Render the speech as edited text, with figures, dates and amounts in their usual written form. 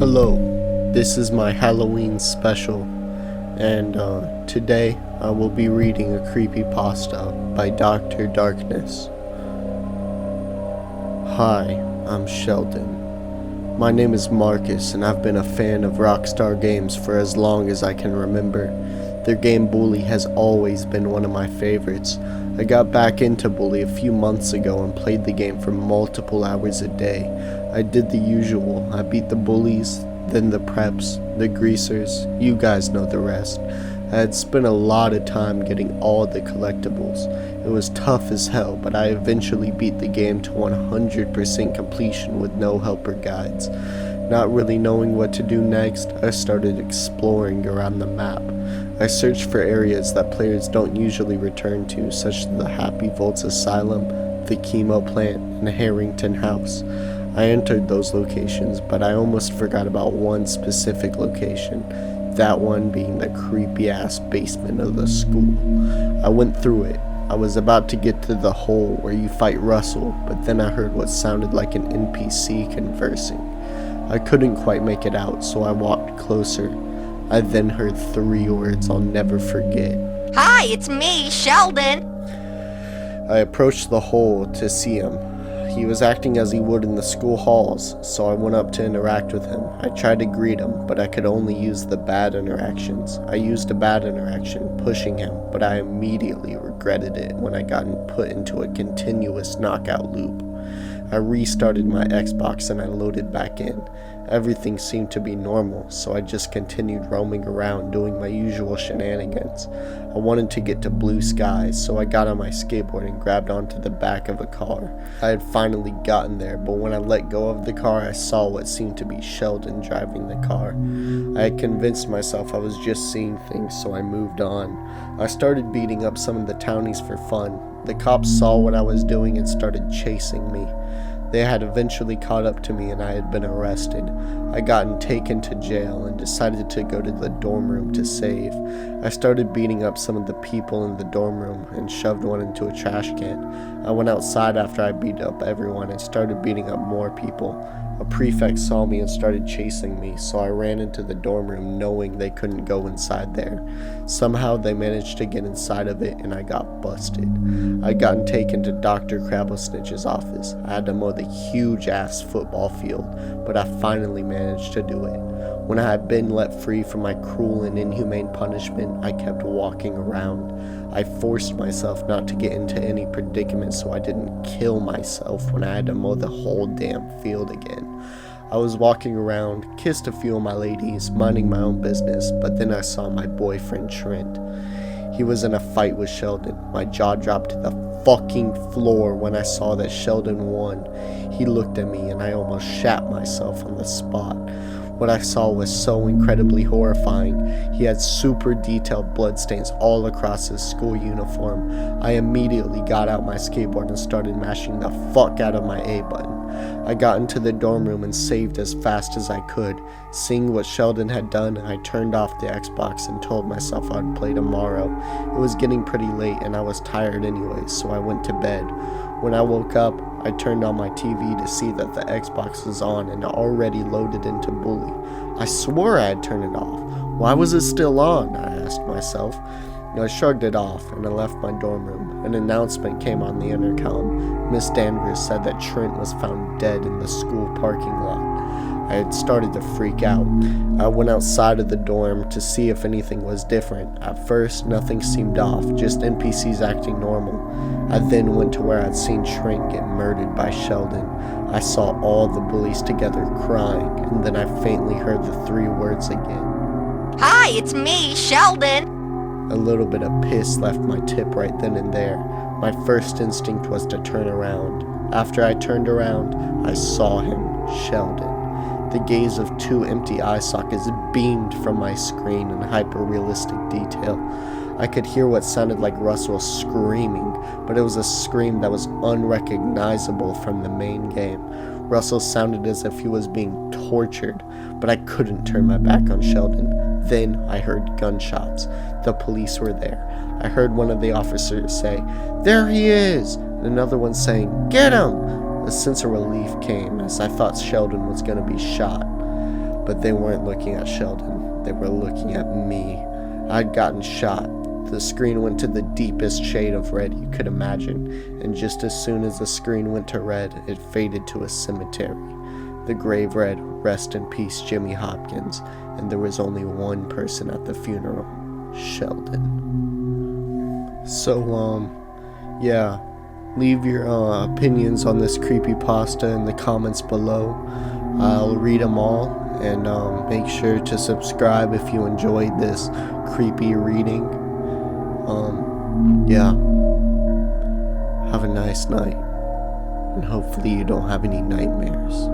Hello, this is my Halloween special, and today I will be reading a creepypasta by Dr. Darkness. Hi, I'm Sheldon. My name is Marcus, and I've been a fan of Rockstar games for as long as I can remember. Their game Bully has always been one of my favorites. I got back into Bully a few months ago and played the game for multiple hours a day. I did the usual. I beat the bullies, then the preps, the greasers, you guys know the rest. I had spent a lot of time getting all the collectibles. It was tough as hell, but I eventually beat the game to 100% completion with no help or guides. Not really knowing what to do next, I started exploring around the map. I searched for areas that players don't usually return to, such as the Happy Volts Asylum, the Chemo Plant, and Harrington House. I entered those locations, but I almost forgot about one specific location, that one being the creepy-ass basement of the school. I went through it. I was about to get to the hole where you fight Russell, but then I heard what sounded like an NPC conversing. I couldn't quite make it out, so I walked closer. I then heard 3 words I'll never forget. Hi, it's me, Sheldon. I approached the hole to see him. He was acting as he would in the school halls, so I went up to interact with him. I tried to greet him, but I could only use the bad interactions. I used a bad interaction, pushing him, but I immediately regretted it when I got put into a continuous knockout loop. I restarted my Xbox and I loaded back in. Everything seemed to be normal, so I just continued roaming around doing my usual shenanigans. I wanted to get to blue skies, so I got on my skateboard and grabbed onto the back of a car. I had finally gotten there, but when I let go of the car, I saw what seemed to be Sheldon driving the car. I had convinced myself I was just seeing things, so I moved on. I started beating up some of the townies for fun. The cops saw what I was doing and started chasing me. They had eventually caught up to me and I had been arrested. I gotten taken to jail and decided to go to the dorm room to save. I started beating up some of the people in the dorm room and shoved one into a trash can. I went outside after I beat up everyone and started beating up more people. A prefect saw me and started chasing me, so I ran into the dorm room knowing they couldn't go inside there. Somehow they managed to get inside of it and I got busted. I'd gotten taken to Dr. Crabblesnitch's office. I had to mow the huge ass football field, but I finally managed to do it. When I had been let free from my cruel and inhumane punishment, I kept walking around. I forced myself not to get into any predicament so I didn't kill myself when I had to mow the whole damn field again. I was walking around, kissed a few of my ladies, minding my own business, but then I saw my boyfriend Trent. He was in a fight with Sheldon. My jaw dropped to the fucking floor when I saw that Sheldon won. He looked at me and I almost shat myself on the spot. What I saw was so incredibly horrifying. He had super detailed bloodstains all across his school uniform. I immediately got out my skateboard and started mashing the fuck out of my A button. I got into the dorm room and saved as fast as I could. Seeing what Sheldon had done, I turned off the Xbox and told myself I'd play tomorrow. It was getting pretty late and I was tired anyway, so I went to bed. When I woke up, I turned on my TV to see that the Xbox was on and already loaded into Bully. I swore I had turned it off. Why was it still on? I asked myself. I shrugged it off and I left my dorm room. An announcement came on the intercom. Miss Danvers said that Trent was found dead in the school parking lot. I had started to freak out. I went outside of the dorm to see if anything was different. At first, nothing seemed off, just NPCs acting normal. I then went to where I'd seen Trent get murdered by Sheldon. I saw all the bullies together crying, and then I faintly heard the 3 words again. Hi, it's me, Sheldon. A little bit of piss left my tip right then and there. My first instinct was to turn around. After I turned around, I saw him, Sheldon. The gaze of 2 empty eye sockets beamed from my screen in hyper-realistic detail. I could hear what sounded like Russell screaming, but it was a scream that was unrecognizable from the main game. Russell sounded as if he was being tortured, but I couldn't turn my back on Sheldon. Then I heard gunshots. The police were there. I heard one of the officers say, "There he is!" and another one saying, "Get him!" A sense of relief came as I thought Sheldon was going to be shot. But they weren't looking at Sheldon. They were looking at me. I'd gotten shot. The screen went to the deepest shade of red you could imagine, and just as soon as the screen went to red, it faded to a cemetery. The grave read, "Rest in peace, Jimmy Hopkins," and there was only one person at the funeral, Sheldon. So, yeah, leave your opinions on this creepypasta in the comments below. I'll read them all, and make sure to subscribe if you enjoyed this creepy reading. Yeah, have a nice night, and hopefully you don't have any nightmares.